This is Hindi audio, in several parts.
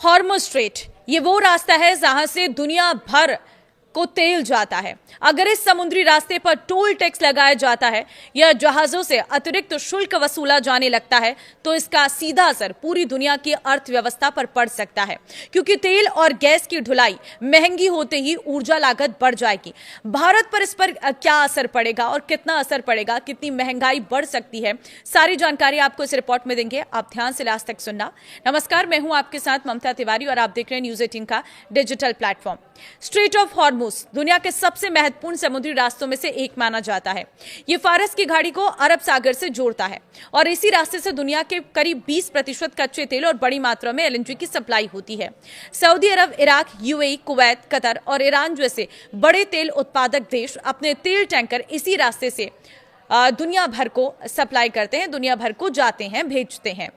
हॉर्मुज़ स्ट्रेट ये वो रास्ता है जहां से दुनिया भर को तेल जाता है। अगर इस समुद्री रास्ते पर टोल टैक्स लगाया जाता है या जहाजों से अतिरिक्त शुल्क वसूला जाने लगता है तो इसका सीधा असर पूरी दुनिया की अर्थव्यवस्था पर पड़ सकता है, क्योंकि तेल और गैस की ढुलाई महंगी होते ही ऊर्जा लागत बढ़ जाएगी। भारत पर इस पर क्या असर पड़ेगा और कितना असर पड़ेगा, कितनी महंगाई बढ़ सकती है, सारी जानकारी आपको इस रिपोर्ट में देंगे। आप ध्यान से लास्ट तक सुनना। नमस्कार, मैं हूं आपके साथ ममता तिवारी और आप देख रहे हैं न्यूज़ 18 का digital platform. Straight of Hormuz दुनिया के सबसे महत्वपूर्ण समुद्री रास्तों में से एक माना जाता है। ये फारस की खाड़ी को अरब सागर से जोड़ता है और इसी रास्ते से दुनिया के करीब 20% कच्चे तेल और बड़ी मात्रा में एलएनजी की सप्लाई होती है। सऊदी अरब, इराक, यूएई, कुवैत, कतर और ईरान जैसे बड़े तेल उत्पादक देश अपने तेल टैंकर इसी रास्ते से दुनिया भर को सप्लाई करते हैं, दुनिया भर को जाते हैं, भेजते हैं।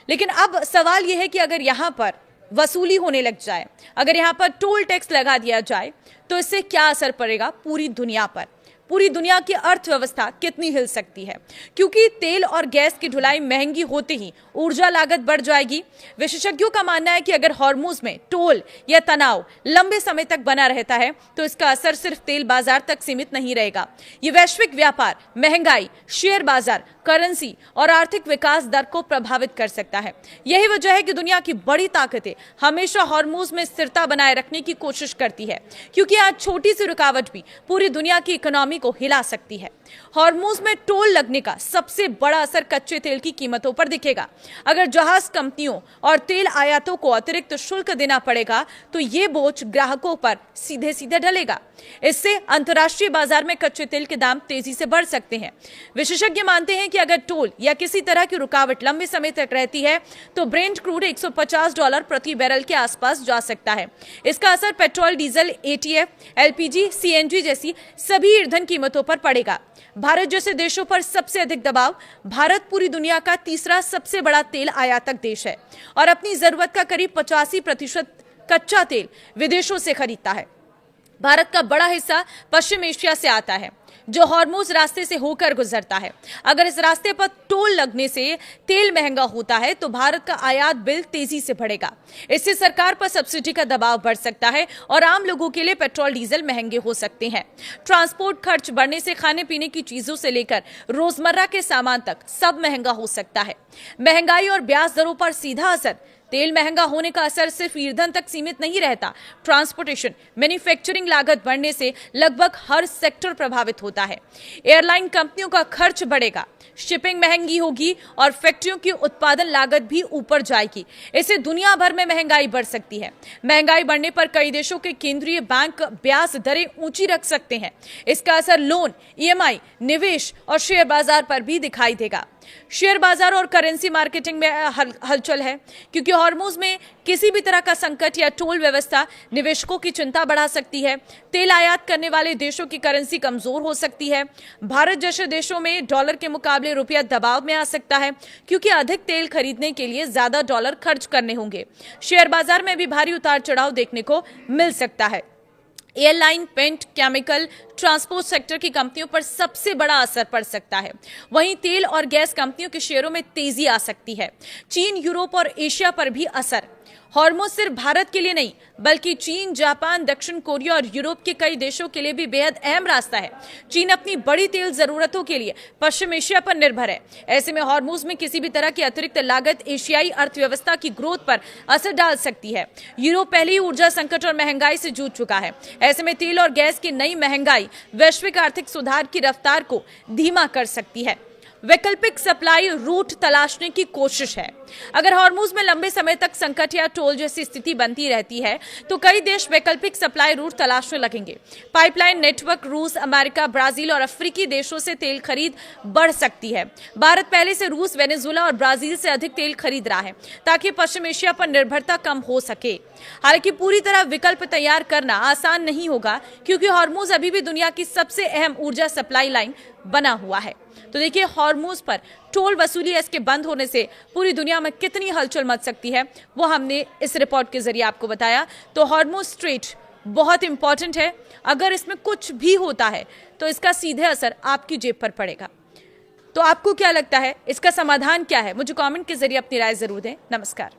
लेकिन अब सवाल यह है कि अगर यहाँ पर वसूली होने लग जाए, अगर यहाँ पर टोल टैक्स लगा दिया जाए तो इससे क्या असर पड़ेगा पूरी दुनिया पर। पूरी दुनिया की अर्थव्यवस्था कितनी हिल सकती है, क्योंकि तेल और गैस की ढुलाई महंगी होते ही ऊर्जा लागत बढ़ जाएगी। विशेषज्ञों का मानना है कि अगर हॉर्मुज़ में टोल या तनाव लंबे समय तक बना रहता है तो इसका असर सिर्फ तेल बाजार तक सीमित नहीं रहेगा। ये वैश्विक व्यापार, महंगाई, शेयर बाजार, करेंसी और आर्थिक विकास दर को प्रभावित कर सकता है। यही वजह है कि दुनिया की बड़ी ताकतें हमेशा हॉर्मुज़ में स्थिरता बनाए रखने की कोशिश करती है, क्योंकि आज छोटी सी रुकावट भी पूरी दुनिया की इकोनॉमी को हिला सकती है। हॉर्मुज़ में टोल लगने का सबसे बड़ा असर कच्चे तेल की कीमतों पर दिखेगा। अगर जहाज कंपनियों और तेल आयातों को अतिरिक्त शुल्क देना पड़ेगा तो ये बोझ ग्राहकों पर सीधे सीधे ढलेगा। इससे अंतर्राष्ट्रीय बाजार में कच्चे तेल के दाम तेजी से बढ़ सकते हैं। विशेषज्ञ मानते हैं कि अगर टोल या किसी तरह की रुकावट लंबे समय तक रहती है तो ब्रेंट क्रूड $150 प्रति बैरल के आसपास जा सकता है। इसका असर petrol, diesel, ETF, LPG, CNG जैसी सभी ईंधन कीमतों पर पड़ेगा। भारत जैसे देशों पर सबसे अधिक दबाव। भारत पूरी दुनिया का तीसरा सबसे बड़ा तेल आयातक देश है और अपनी जरूरत का करीब 85% कच्चा तेल विदेशों से खरीदता है। भारत का बड़ा हिस्सा पश्चिम एशिया से आता है जो हॉर्मुज़ रास्ते से होकर गुजरता है। अगर इस रास्ते पर टोल लगने से तेल महंगा होता है तो भारत का आयात बिल तेजी से बढ़ेगा। इससे सरकार पर सब्सिडी का दबाव बढ़ सकता है और आम लोगों के लिए पेट्रोल, डीजल महंगे हो सकते हैं। ट्रांसपोर्ट खर्च बढ़ने से खाने पीने की चीजों से लेकर रोजमर्रा के सामान तक सब महंगा हो सकता है। महंगाई और ब्याज दरों पर सीधा असर। तेल महंगा होने का असर सिर्फ ईंधन तक सीमित नहीं रहता। ट्रांसपोर्टेशन, मैन्युफैक्चरिंग लागत बढ़ने से लगभग हर सेक्टर प्रभावित होता है। एयरलाइन कंपनियों का खर्च बढ़ेगा, शिपिंग महंगी होगी और फैक्ट्रियों की उत्पादन लागत भी ऊपर जाएगी। इससे दुनिया भर में महंगाई बढ़ सकती है। महंगाई बढ़ने पर कई देशों के केंद्रीय बैंक ब्याज दरें ऊंची रख सकते हैं। इसका असर लोन, ईएमआई, निवेश और शेयर बाजार पर भी दिखाई देगा। शेयर बाजार और करेंसी मार्केटिंग में हलचल है, क्योंकि हॉर्मुज़ में किसी भी तरह का संकट या टोल व्यवस्था निवेशकों की चिंता बढ़ा सकती है। तेल आयात करने वाले देशों की करेंसी कमजोर हो सकती है। भारत जैसे देशों में डॉलर के मुकाबले रुपया दबाव में आ सकता है, क्योंकि अधिक तेल खरीदने के लिए ज्यादा डॉलर खर्च करने होंगे। शेयर बाजार में भी भारी उतार चढ़ाव देखने को मिल सकता है। Airline, paint, chemical, transport sector की कंपनियों पर सबसे बड़ा असर पड़ सकता है। वहीं तेल और गैस कंपनियों के शेयरों में तेजी आ सकती है। चीन, यूरोप और एशिया पर भी असर। हॉर्मुज़ सिर्फ भारत के लिए नहीं बल्कि चीन, जापान, दक्षिण कोरिया और यूरोप के कई देशों के लिए भी बेहद अहम रास्ता है। चीन अपनी बड़ी तेल जरूरतों के लिए पश्चिम एशिया पर निर्भर है। ऐसे में हॉर्मुज़ में किसी भी तरह की अतिरिक्त लागत एशियाई अर्थव्यवस्था की ग्रोथ पर असर डाल सकती है। यूरोप पहले ही ऊर्जा संकट और महंगाई से जूझ चुका है। ऐसे में तेल और गैस की नई महंगाई वैश्विक आर्थिक सुधार की रफ्तार को धीमा कर सकती है। वैकल्पिक सप्लाई रूट तलाशने की कोशिश है। अगर हॉर्मुज़ में लंबे समय तक संकट या टोल जैसी स्थिति बनती रहती है तो कई देश वैकल्पिक सप्लाई रूट तलाशने लगेंगे। पाइपलाइन नेटवर्क रूस, अमेरिका, ब्राजील और अफ्रीकी देशों से तेल खरीद बढ़ सकती है। भारत पहले से रूस, वेनेजुएला और ब्राजील से अधिक तेल खरीद रहा है ताकि पश्चिम एशिया पर निर्भरता कम हो सके। हालांकि पूरी तरह विकल्प तैयार करना आसान नहीं होगा, क्योंकि हॉर्मुज़ अभी भी दुनिया की सबसे अहम ऊर्जा सप्लाई लाइन बना हुआ है। तो देखिए, हॉर्मुज़ पर टोल वसूली इसके बंद होने से पूरी दुनिया में कितनी हलचल मच सकती है वो हमने इस रिपोर्ट के जरिए आपको बताया। तो हॉर्मुज़ स्ट्रेट बहुत इंपॉर्टेंट है। अगर इसमें कुछ भी होता है तो इसका सीधे असर आपकी जेब पर पड़ेगा। तो आपको क्या लगता है, इसका समाधान क्या है? मुझे कमेंट के जरिए अपनी राय जरूर दें। नमस्कार।